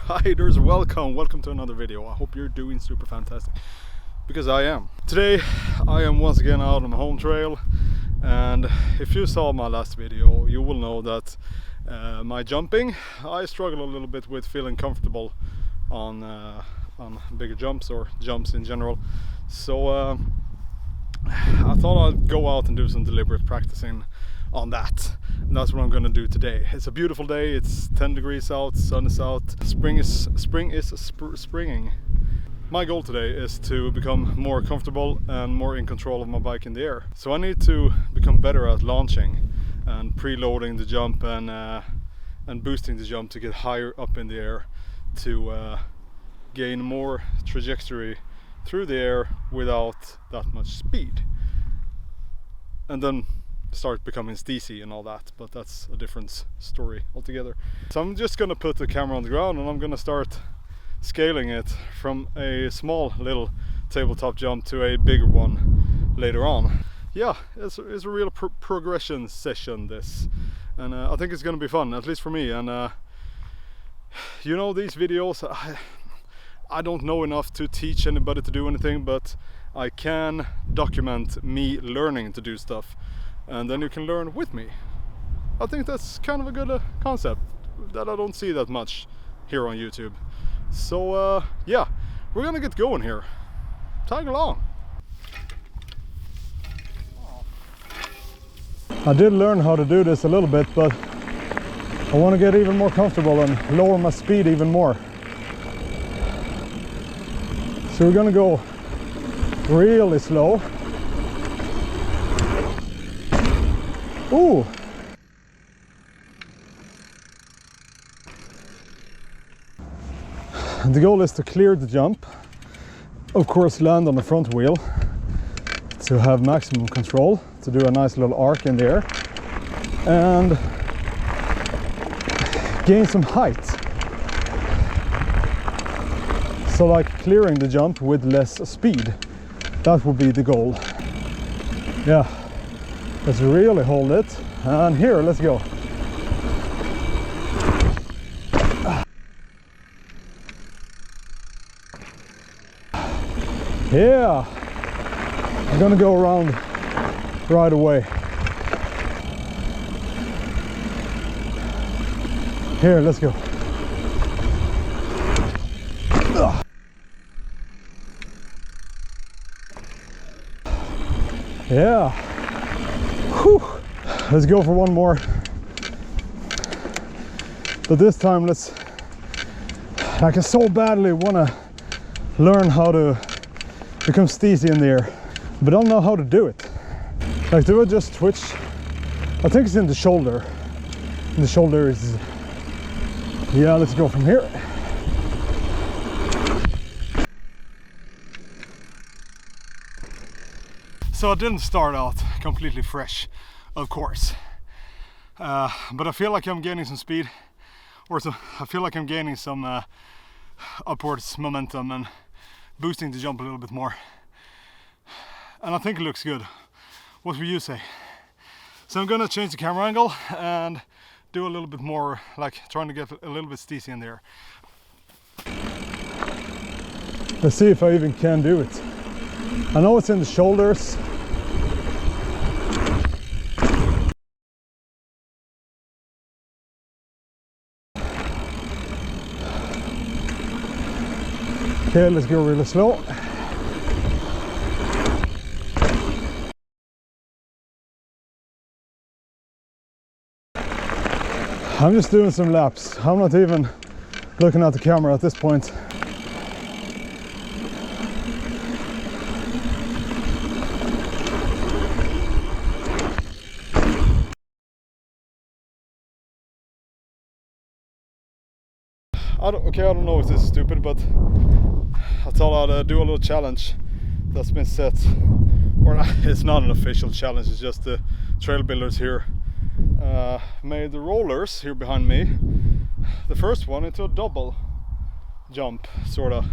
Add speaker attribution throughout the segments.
Speaker 1: riders, welcome to another video. I hope you're doing super fantastic, because I am. Today I am once again out on the home trail, and if you saw my last video you will know that my jumping, I struggle a little bit with feeling comfortable on bigger jumps or jumps in general. So I thought I'd go out and do some deliberate practicing on that, and that's what I'm gonna do today. It's a beautiful day, it's 10 degrees out, sun is out, spring is springing. My goal today is to become more comfortable and more in control of my bike in the air. So I need to become better at launching and preloading the jump and boosting the jump to get higher up in the air, to gain more trajectory through the air without that much speed, and then start becoming steezy and all that, but that's a different story altogether. So I'm just gonna put the camera on the ground and I'm gonna start scaling it from a small little tabletop jump to a bigger one later on. Yeah, it's a real progression session, this, and I think it's gonna be fun, at least for me. And you know, these videos, I don't know enough to teach anybody to do anything, but I can document me learning to do stuff, and then you can learn with me. I think that's kind of a good concept that I don't see that much here on YouTube. So yeah, we're gonna get going here. Tag along. I did learn how to do this a little bit, but I want to get even more comfortable and lower my speed even more. So we're gonna go really slow. Ooh! And the goal is to clear the jump. Of course, land on the front wheel to have maximum control, to do a nice little arc in the air and gain some height. So like clearing the jump with less speed. That would be the goal. Yeah. Let's really hold it, and here, let's go. Yeah, I'm gonna go around right away. Here, let's go. Yeah. Whew. Let's go for one more, but this time I so badly want to learn how to become steezy in the air, but I don't know how to do it. Like, do I just twitch? I think it's in the shoulder. And the shoulder is, yeah, let's go from here. So I didn't start out completely fresh, of course, but I feel like I'm gaining some speed, I feel like I'm gaining some upwards momentum and boosting the jump a little bit more, and I think it looks good. What would you say? So I'm gonna change the camera angle and do a little bit more, like trying to get a little bit steezy in there. Let's see if I even can do it. I know it's in the shoulders. Okay, let's go really slow. I'm just doing some laps. I'm not even looking at the camera at this point. I don't know if this is stupid, but I thought I'd do a little challenge that's been set. Or it's not an official challenge, it's just the trail builders here made the rollers here behind me, the first one, into a double jump, sorta.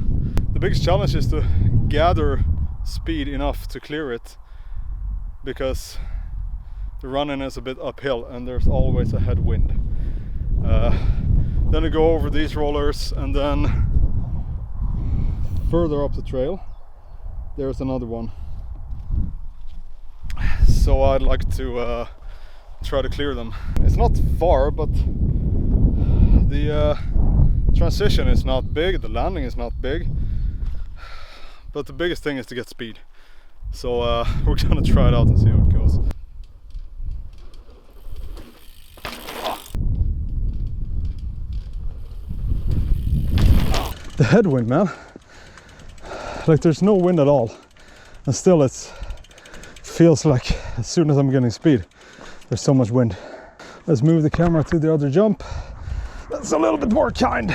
Speaker 1: The biggest challenge is to gather speed enough to clear it, because the running is a bit uphill and there's always a headwind. Then I go over these rollers, and then further up the trail there's another one. So I'd like to try to clear them. It's not far, but the transition is not big, the landing is not big, but the biggest thing is to get speed. So we're gonna try it out and see how it goes. The headwind, man, like there's no wind at all, and still it feels like as soon as I'm getting speed there's so much wind. Let's move the camera to the other jump. That's a little bit more kind,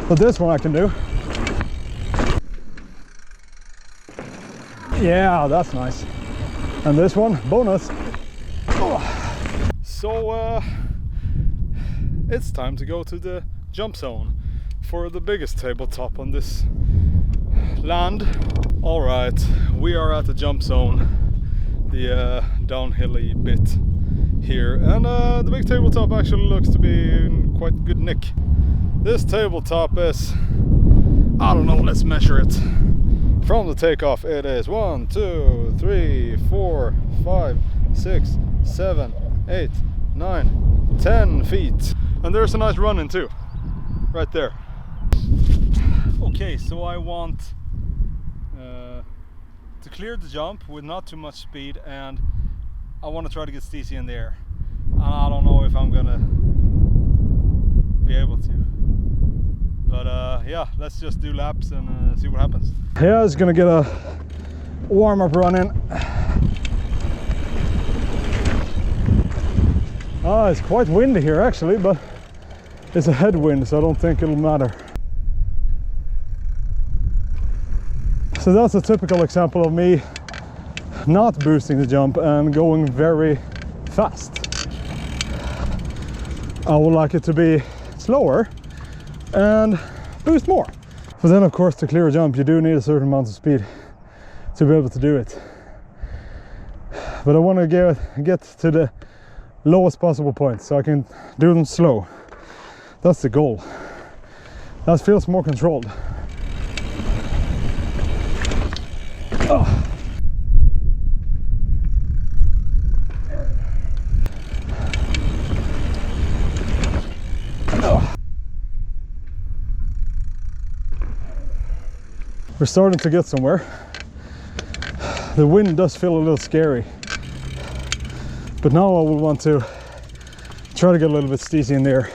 Speaker 1: but this one I can do. Yeah, that's nice. And this one, bonus. So it's time to go to the jump zone for the biggest tabletop on this land. All right, we are at the jump zone, the downhilly bit here, and the big tabletop actually looks to be in quite good nick. This tabletop is, I don't know, let's measure it. From the takeoff it is 1, 2, 3, 4, 5, 6, 7, 8, 9, 10 feet. And there's a nice run in too, right there. Okay, so I want to clear the jump with not too much speed, and I want to try to get Stacy in the air. And I don't know if I'm gonna be able to. But yeah, let's just do laps and see what happens. Yeah, I was gonna get a warm-up run in. It's quite windy here actually, but it's a headwind, so I don't think it'll matter. So that's a typical example of me not boosting the jump and going very fast. I would like it to be slower and boost more. But then of course to clear a jump you do need a certain amount of speed to be able to do it. But I want to get to the lowest possible point so I can do them slow. That's the goal. That feels more controlled. Oh. We're starting to get somewhere. The wind does feel a little scary, but now I will want to try to get a little bit steezy in there.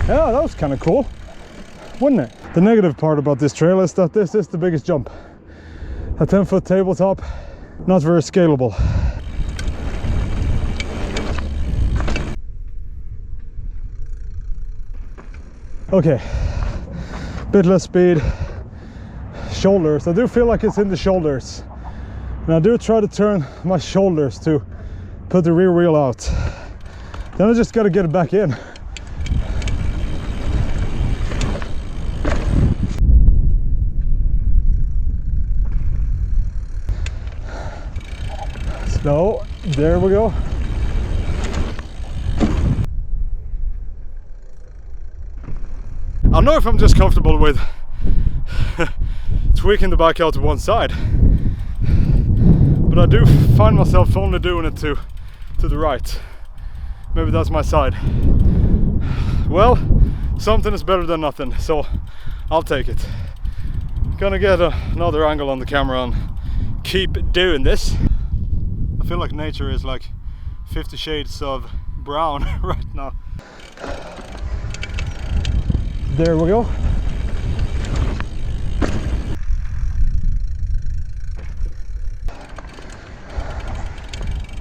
Speaker 1: Yeah, that was kind of cool, wasn't it? The negative part about this trail is that this is the biggest jump. A 10-foot tabletop, not very scalable. Okay, bit less speed, shoulders. I do feel like it's in the shoulders. And I do try to turn my shoulders to put the rear wheel out. Then I just gotta get it back in. Slow, there we go. I don't know if I'm just comfortable with tweaking the bike out to one side, but I do find myself only doing it to the right. Maybe that's my side. Well, something is better than nothing, so I'll take it. Gonna get another angle on the camera and keep doing this. I feel like nature is like 50 shades of brown right now. There we go.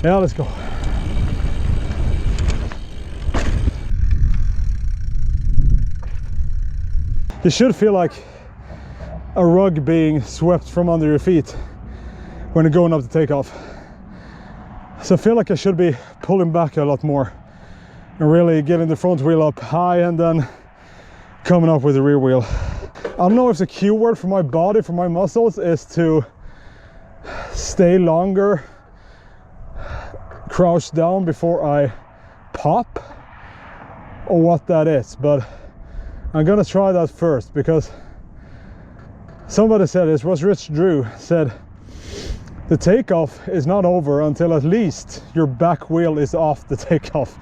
Speaker 1: Yeah, let's go. You should feel like a rug being swept from under your feet when you're going up to take off. So I feel like I should be pulling back a lot more and really getting the front wheel up high and then coming up with the rear wheel. don't know if the cue word for my body, for my muscles, is to stay longer crouched down before I pop, or what that is, but I'm gonna try that first, because somebody said, it was Rich Drew said, the takeoff is not over until at least your back wheel is off the takeoff.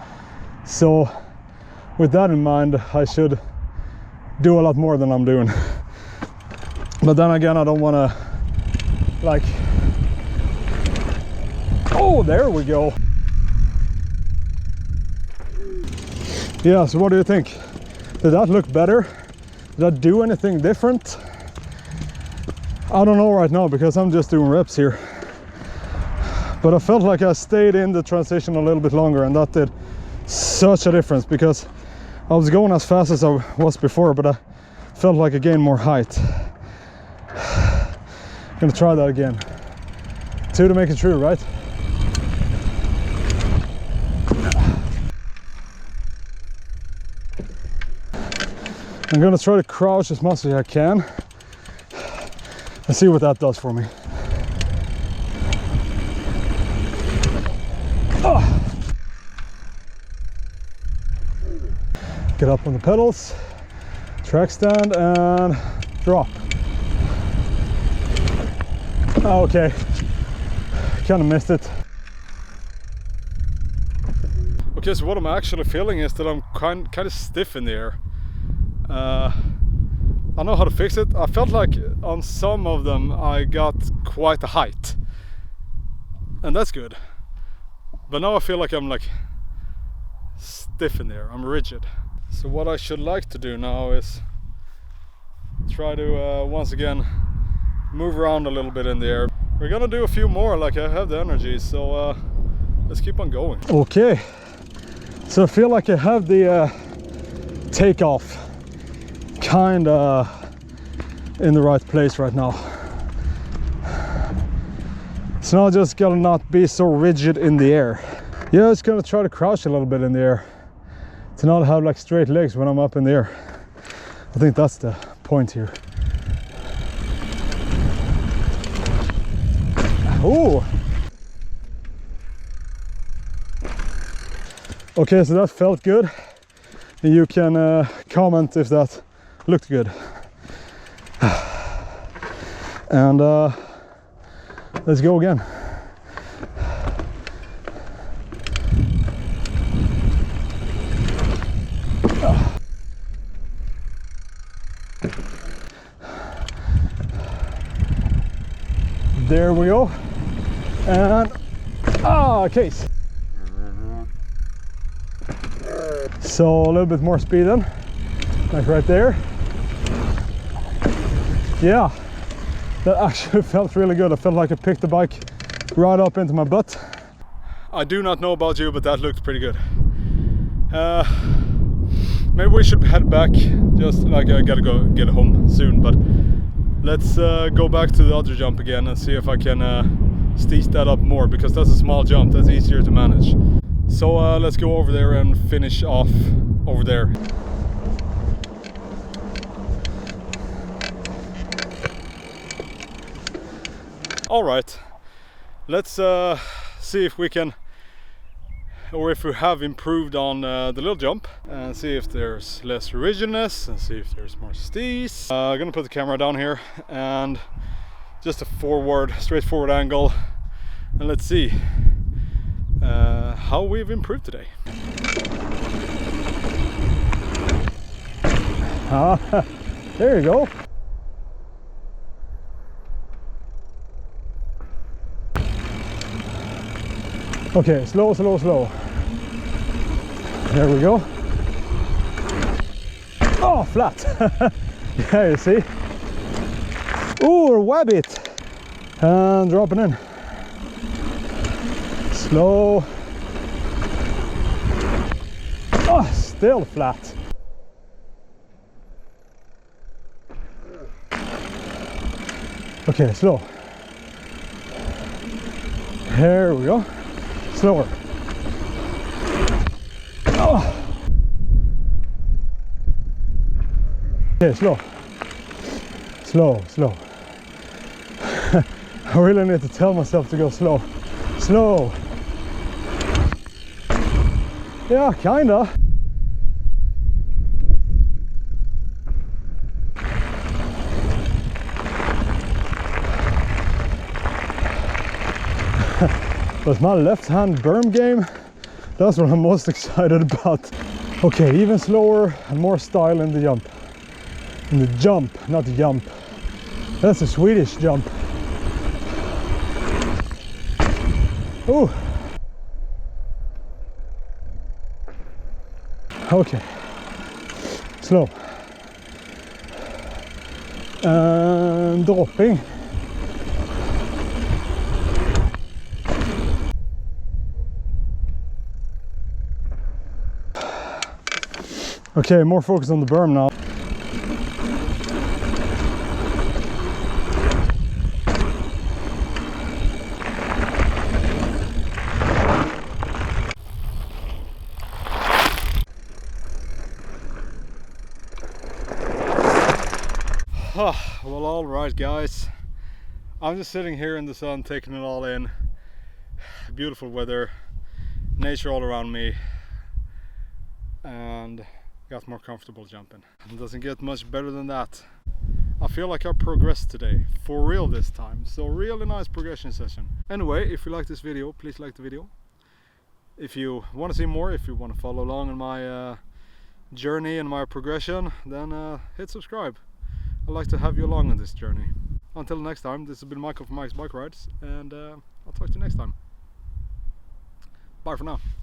Speaker 1: So with that in mind, I should do a lot more than I'm doing. But then again, I don't want to, like, oh, there we go. Yeah, so what do you think? Did that look better? Did I do anything different? I don't know right now, because I'm just doing reps here. But I felt like I stayed in the transition a little bit longer, and that did such a difference, because I was going as fast as I was before, but I felt like I gained more height. I'm gonna try that again. 2 to make it true, right? I'm gonna try to crouch as much as I can and see what that does for me. Get up on the pedals, track stand, and drop. Okay, kind of missed it. Okay, so what I'm actually feeling is that I'm kind of stiff in the air. I know how to fix it. I felt like on some of them I got quite a height, and that's good. But now I feel like I'm like stiff in the air. I'm rigid. So what I should like to do now is try to once again move around a little bit in the air. We're gonna do a few more, like I have the energy, so let's keep on going. Okay, so I feel like I have the takeoff kinda in the right place right now. So now I just gotta not be so rigid in the air. Yeah, it's gonna try to crouch a little bit in the air, to not have like straight legs when I'm up in the air. I think that's the point here. Oh! Okay, so that felt good. And you can comment if that looked good. And let's go again. There we go. And case. So a little bit more speed then, like right there. Yeah, that actually felt really good. I felt like I picked the bike right up into my butt. I do not know about you, but that looked pretty good. Maybe we should head back, just like I gotta go get home soon, but let's go back to the other jump again and see if I can steez that up more, because that's a small jump, that's easier to manage. So let's go over there and finish off over there. All right, let's see if we can, or if we have improved on the little jump, and see if there's less rigidness and see if there's more steez. I'm gonna put the camera down here and just a straightforward angle, and let's see how we've improved today. There you go. Okay, slow, slow, slow. There we go. Oh, flat. Yeah, you see. Ooh, web it. And dropping in. Slow. Oh, still flat. Okay, slow. There we go. Slower. Oh. Okay, slow. Slow, slow. I really need to tell myself to go slow. Slow. Yeah, kinda. But my left hand berm game, that's what I'm most excited about. Okay, even slower and more style in the jump. In the jump, not the jump. That's a Swedish jump. Ooh. Okay. Slow. And dropping. Okay, more focus on the berm now. Well, all right, guys. I'm just sitting here in the sun, taking it all in. Beautiful weather, nature all around me, and got more comfortable jumping. It doesn't get much better than that. I feel like I progressed today, for real this time. So really nice progression session. Anyway, if you like this video, please like the video. If you want to see more, if you want to follow along on my journey and my progression, then hit subscribe. I'd like to have you along on this journey. Until next time, this has been Michael from Mike's Bike Rides, and I'll talk to you next time. Bye for now.